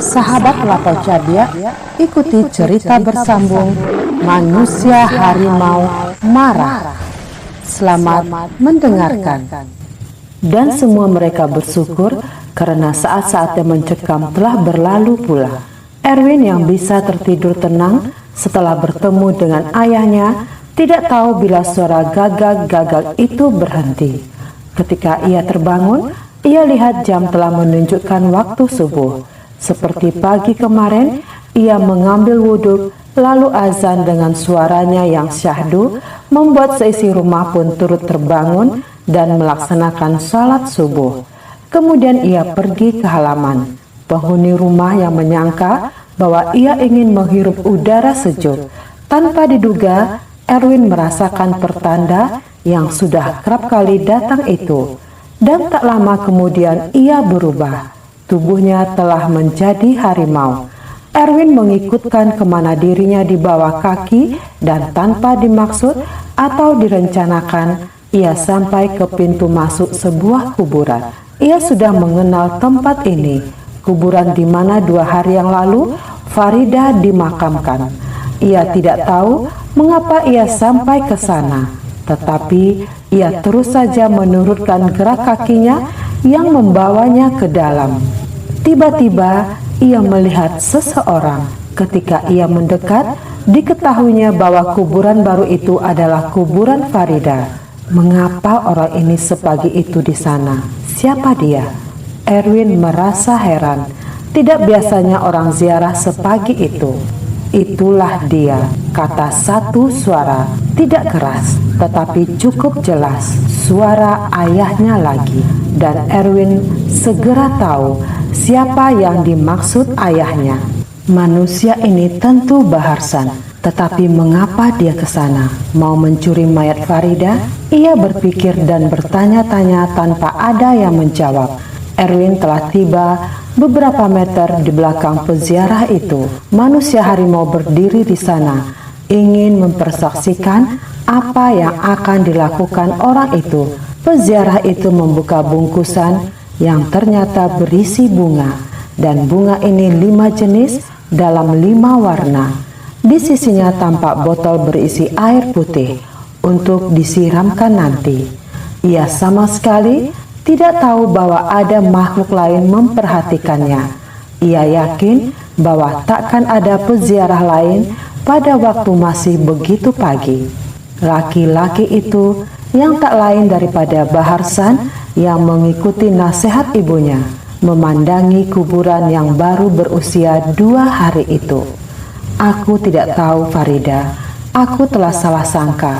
Sahabat Lato Cadia, ikuti cerita bersambung Manusia Harimau Marah. Selamat mendengarkan. Dan semua mereka bersyukur karena saat-saat yang mencekam telah berlalu pula. Erwin yang bisa tertidur tenang setelah bertemu dengan ayahnya tidak tahu bila suara gagak-gagak itu berhenti. Ketika ia terbangun, ia lihat jam telah menunjukkan waktu subuh. Seperti pagi kemarin, ia mengambil wudhu, lalu azan dengan suaranya yang syahdu membuat seisi rumah pun turut terbangun dan melaksanakan salat subuh. Kemudian ia pergi ke halaman. Penghuni rumah yang menyangka bahwa ia ingin menghirup udara sejuk. Tanpa diduga, Erwin merasakan pertanda yang sudah kerap kali datang itu. Dan tak lama kemudian ia berubah. Tubuhnya telah menjadi harimau. Erwin mengikutkan kemana dirinya dibawa kaki dan tanpa dimaksud atau direncanakan, ia sampai ke pintu masuk sebuah kuburan. Ia sudah mengenal tempat ini, kuburan di mana 2 hari yang lalu Farida dimakamkan. Ia tidak tahu mengapa ia sampai ke sana, tetapi ia terus saja menurunkan gerak kakinya yang membawanya ke dalam. Tiba-tiba ia melihat seseorang. Ketika ia mendekat, diketahuinya bahwa kuburan baru itu adalah kuburan Farida. Mengapa orang ini sepagi itu di sana? Siapa dia? Erwin merasa heran. Tidak biasanya orang ziarah sepagi itu. Itulah dia, kata satu suara, tidak keras, tetapi cukup jelas, suara ayahnya lagi. Dan Erwin segera tahu siapa yang dimaksud ayahnya. Manusia ini tentu Baharsan, tetapi mengapa dia ke sana? Mau mencuri mayat Farida? Ia berpikir dan bertanya-tanya tanpa ada yang menjawab. Erwin telah tiba beberapa meter di belakang peziarah itu. Manusia harimau berdiri di sana, ingin mempersaksikan apa yang akan dilakukan orang itu. Peziarah itu membuka bungkusan yang ternyata berisi bunga, dan bunga ini 5 jenis dalam 5 warna. Di sisinya tampak botol berisi air putih untuk disiramkan nanti. Ia sama sekali tidak tahu bahwa ada makhluk lain memperhatikannya. Ia yakin bahwa takkan ada peziarah lain pada waktu masih begitu pagi. Laki-laki itu yang tak lain daripada Baharsan yang mengikuti nasihat ibunya, memandangi kuburan yang baru berusia 2 hari itu. Aku tidak tahu Farida, aku telah salah sangka.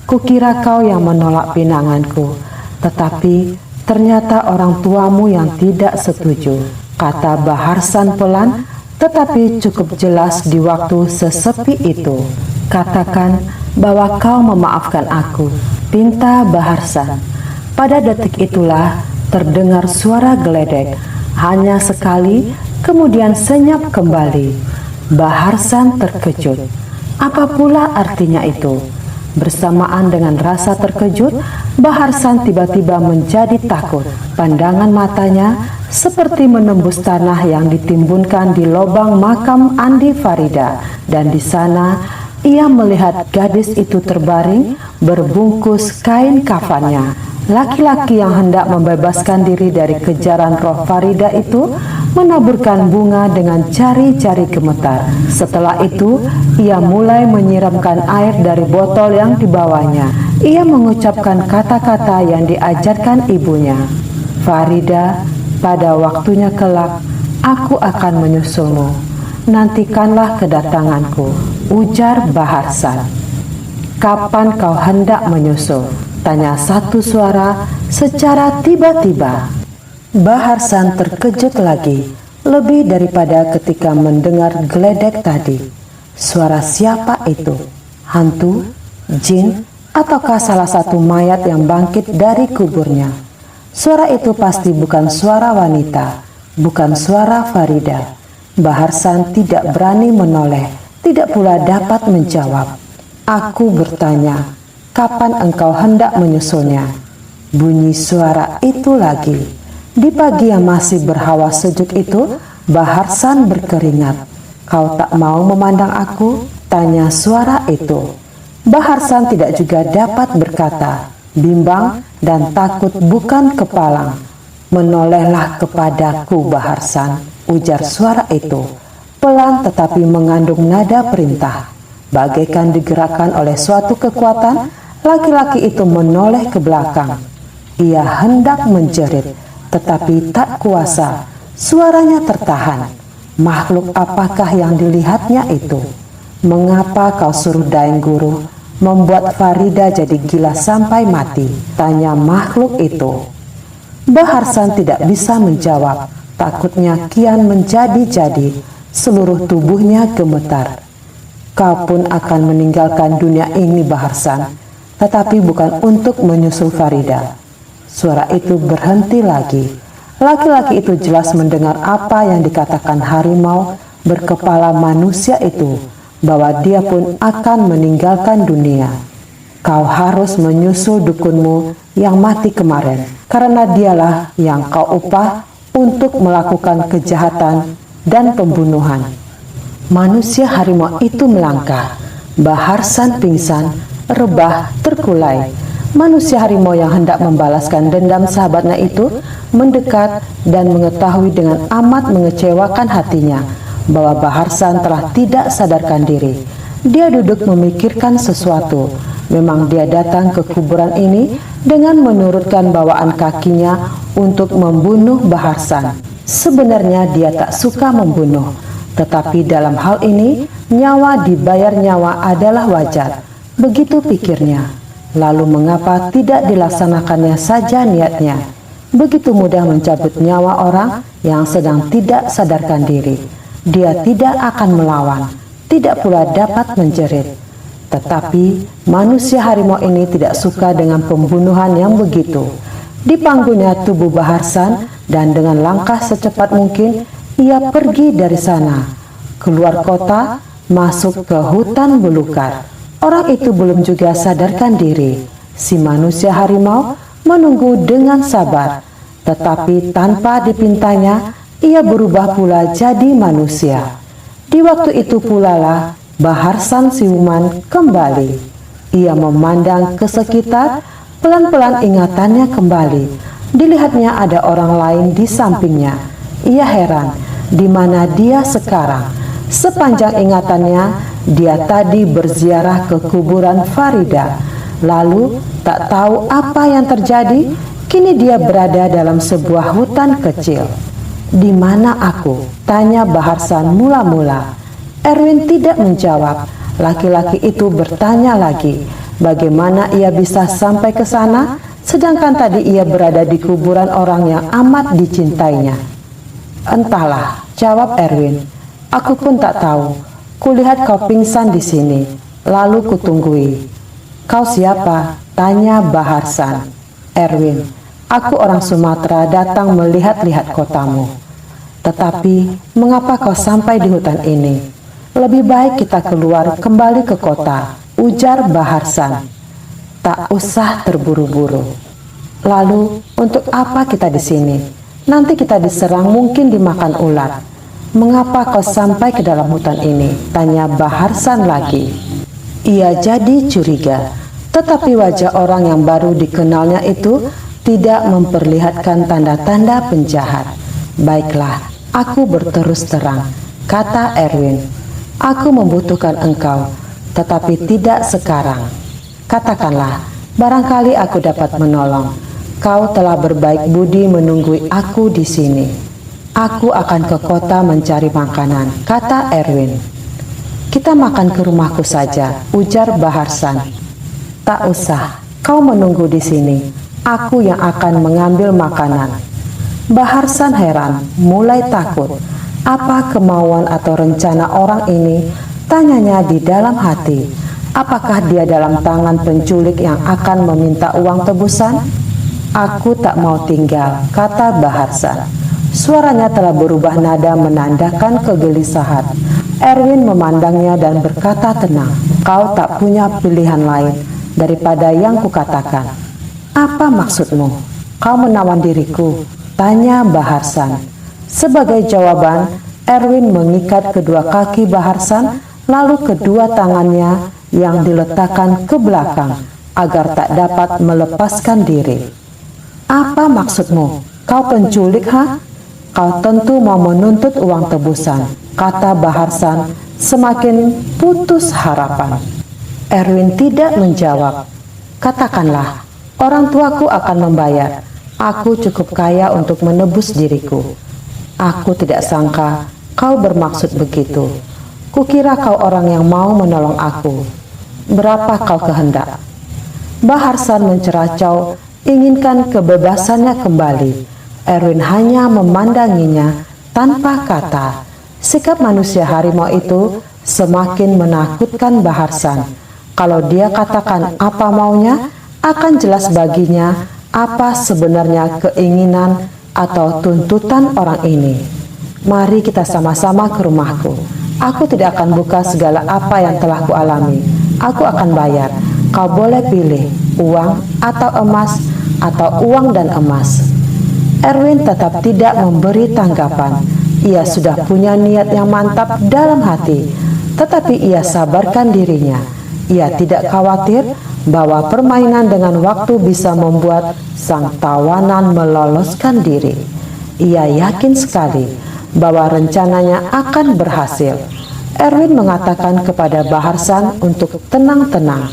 Kukira kau yang menolak pinanganku, tetapi ternyata orang tuamu yang tidak setuju, kata Baharsan pelan tetapi cukup jelas di waktu sesepi itu. Katakan bahwa kau memaafkan aku, pinta Baharsan. Pada detik itulah terdengar suara geledek, hanya sekali, kemudian senyap kembali. Baharsan terkejut. Apa pula artinya itu? Bersamaan dengan rasa terkejut, Baharsan tiba-tiba menjadi takut. Pandangan matanya seperti menembus tanah yang ditimbunkan di lubang makam Andi Farida, dan di sana ia melihat gadis itu terbaring berbungkus kain kafannya. Laki-laki yang hendak membebaskan diri dari kejaran roh Farida itu menaburkan bunga dengan jari-jari gemetar. Setelah itu, ia mulai menyiramkan air dari botol yang dibawanya. Ia mengucapkan kata-kata yang diajarkan ibunya. Farida, pada waktunya kelak, aku akan menyusulmu. Nantikanlah kedatanganku, ujar Baharsan. Kapan kau hendak menyusul? Tanya satu suara secara tiba-tiba. Baharsan terkejut lagi, lebih daripada ketika mendengar geledek tadi. Suara siapa itu? Hantu? Jin? Ataukah salah satu mayat yang bangkit dari kuburnya? Suara itu pasti bukan suara wanita, bukan suara Farida. Baharsan tidak berani menoleh, tidak pula dapat menjawab. Aku bertanya, kapan engkau hendak menyusulnya? Bunyi suara itu lagi. Di pagi yang masih berhawa sejuk itu, Baharsan berkeringat. "Kau tak mau memandang aku?" tanya suara itu. Baharsan tidak juga dapat berkata. Bimbang dan takut bukan kepalang. "Menolehlah kepadaku, Baharsan," ujar suara itu. Pelan tetapi mengandung nada perintah. Bagaikan digerakkan oleh suatu kekuatan, laki-laki itu menoleh ke belakang. Ia hendak menjerit, tetapi tak kuasa. Suaranya tertahan. Makhluk apakah yang dilihatnya itu? "Mengapa kau suruh Daeng Guru membuat Farida jadi gila sampai mati?" tanya makhluk itu. Baharsan tidak bisa menjawab. Takutnya kian menjadi-jadi. Seluruh tubuhnya gemetar. "Kau pun akan meninggalkan dunia ini, Baharsan, tetapi bukan untuk menyusul Farida." Suara itu berhenti lagi. Laki-laki itu jelas mendengar apa yang dikatakan harimau berkepala manusia itu, bahwa dia pun akan meninggalkan dunia. "Kau harus menyusul dukunmu yang mati kemarin, karena dialah yang kau upah untuk melakukan kejahatan dan pembunuhan." Manusia harimau itu melangkah. Baharsan pingsan, rebah, terkulai. Manusia harimau yang hendak membalaskan dendam sahabatnya itu mendekat dan mengetahui dengan amat mengecewakan hatinya bahwa Baharsan telah tidak sadarkan diri. Dia duduk memikirkan sesuatu. Memang dia datang ke kuburan ini dengan menurutkan bawaan kakinya untuk membunuh Baharsan. Sebenarnya dia tak suka membunuh, tetapi dalam hal ini nyawa dibayar nyawa adalah wajar. Begitu pikirnya. Lalu mengapa tidak dilaksanakannya saja niatnya? Begitu mudah mencabut nyawa orang yang sedang tidak sadarkan diri. Dia tidak akan melawan, tidak pula dapat menjerit. Tetapi manusia harimau ini tidak suka dengan pembunuhan yang begitu. Dipanggulnya tubuh Baharsan dan dengan langkah secepat mungkin ia pergi dari sana, keluar kota, masuk ke hutan belukar. Orang itu belum juga sadarkan diri. Si manusia harimau menunggu dengan sabar, tetapi tanpa dipintanya, ia berubah pula jadi manusia. Di waktu itu pula lah Baharsan siluman kembali. Ia memandang ke sekitar, pelan-pelan ingatannya kembali. Dilihatnya ada orang lain di sampingnya. Ia heran, di mana dia sekarang? Sepanjang ingatannya, dia tadi berziarah ke kuburan Farida. Lalu tak tahu apa yang terjadi, kini dia berada dalam sebuah hutan kecil. "Di mana aku?" tanya Baharsan mula-mula. Erwin tidak menjawab. Laki-laki itu bertanya lagi, bagaimana ia bisa sampai ke sana, sedangkan tadi ia berada di kuburan orang yang amat dicintainya. "Entahlah," jawab Erwin. "Aku pun tak tahu. Kulihat kau pingsan di sini, lalu kutunggui." "Kau siapa?" tanya Baharsan. "Erwin, aku orang Sumatera datang melihat-lihat kotamu." "Tetapi mengapa kau sampai di hutan ini? Lebih baik kita keluar kembali ke kota," ujar Baharsan. "Tak usah terburu-buru. Lalu untuk apa kita di sini? Nanti kita diserang, mungkin dimakan ular." "Mengapa kau sampai ke dalam hutan ini?" tanya Baharsan lagi. Ia jadi curiga, tetapi wajah orang yang baru dikenalnya itu tidak memperlihatkan tanda-tanda penjahat. "Baiklah, aku berterus terang," kata Erwin. "Aku membutuhkan engkau, tetapi tidak sekarang. Katakanlah, barangkali aku dapat menolong. Kau telah berbaik budi menunggui aku di sini." "Aku akan ke kota mencari makanan," kata Erwin. "Kita makan ke rumahku saja," ujar Baharsan. "Tak usah, kau menunggu di sini. Aku yang akan mengambil makanan." Baharsan heran, mulai takut. Apa kemauan atau rencana orang ini? Tanyanya di dalam hati. Apakah dia dalam tangan penculik yang akan meminta uang tebusan? "Aku tak mau tinggal," kata Baharsan. Suaranya telah berubah nada menandakan kegelisahan. Erwin memandangnya dan berkata tenang, "Kau tak punya pilihan lain daripada yang kukatakan." "Apa maksudmu? Kau menawan diriku?" tanya Baharsan. Sebagai jawaban, Erwin mengikat kedua kaki Baharsan, lalu kedua tangannya yang diletakkan ke belakang agar tak dapat melepaskan diri. "Apa maksudmu? Kau penculik, ha? Kau tentu mau menuntut uang tebusan," kata Baharsan semakin putus harapan. Erwin tidak menjawab. "Katakanlah, orang tuaku akan membayar. Aku cukup kaya untuk menebus diriku." "Aku tidak sangka kau bermaksud begitu. Kukira kau orang yang mau menolong aku. Berapa kau kehendak?" Baharsan menceracau, inginkan kebebasannya kembali. Erwin hanya memandanginya tanpa kata. Sikap manusia harimau itu semakin menakutkan Baharsan. Kalau dia katakan apa maunya, akan jelas baginya apa sebenarnya keinginan atau tuntutan orang ini. "Mari kita sama-sama ke rumahku. Aku tidak akan buka segala apa yang telah kualami. Aku akan bayar. Kau boleh pilih uang atau emas, atau uang dan emas." Erwin tetap tidak memberi tanggapan. Ia sudah punya niat yang mantap dalam hati, tetapi ia sabarkan dirinya. Ia tidak khawatir bahwa permainan dengan waktu bisa membuat sang tawanan meloloskan diri. Ia yakin sekali bahwa rencananya akan berhasil. Erwin mengatakan kepada Baharsan untuk tenang-tenang.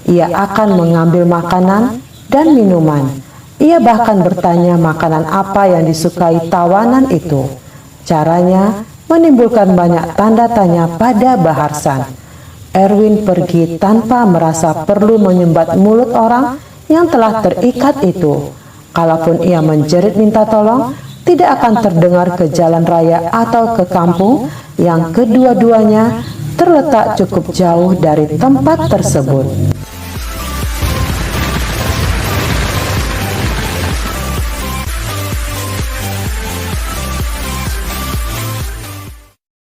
Ia akan mengambil makanan dan minuman. Ia bahkan bertanya makanan apa yang disukai tawanan itu. Caranya menimbulkan banyak tanda tanya pada Baharsan. Erwin pergi tanpa merasa perlu menyumbat mulut orang yang telah terikat itu. Kalaupun ia menjerit minta tolong, tidak akan terdengar ke jalan raya atau ke kampung yang kedua-duanya terletak cukup jauh dari tempat tersebut.